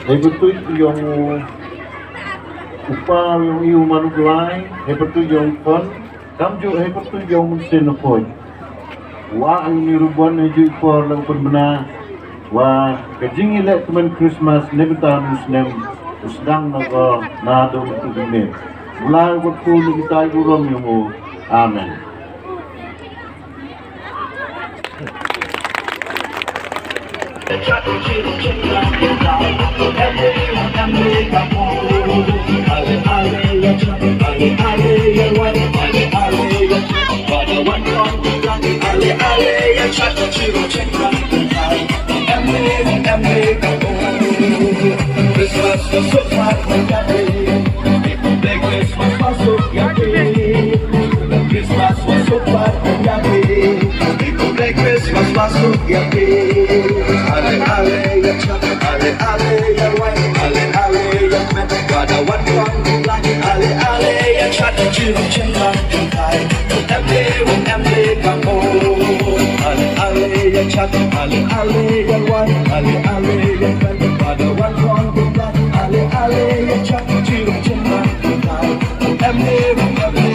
betul yung upah yung iu manuglay, betul yung kon, kamjo betul yung senopoy. Wa ang nirubuan na ju por lang benar. Wa kajingilek teman Christmas nebatan Muslim Sdang nago nado tu dine. Mulai waktu ni kita gurom yung amen. Christmas masuk menjadi Christmas masuk yakin Christmas masuk menjadi Christmas masuk yakin Ale-ale yang cantik ale-ale yang white ale-ale yang merah pada wan-wan lagi ale-ale yang cantik cium cinta cintai em đi kamu ale-ale yang cantik ale-ale yang white ale-ale yang merah pada wan-wan ale-ale yang cantik cium cinta cintai em đi kamu.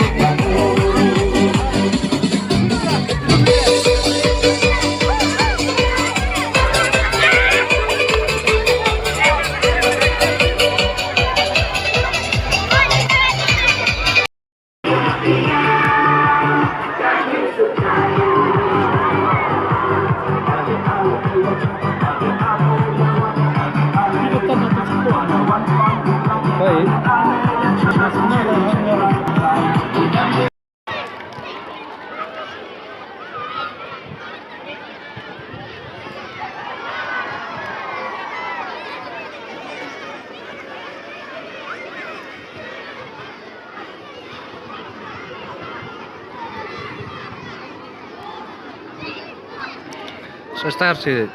So start sih.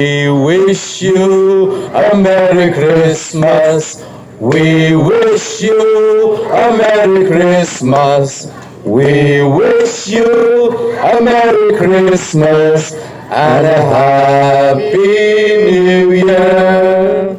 We wish you a Merry Christmas. We wish you a Merry Christmas. We wish you a Merry Christmas and a Happy New Year.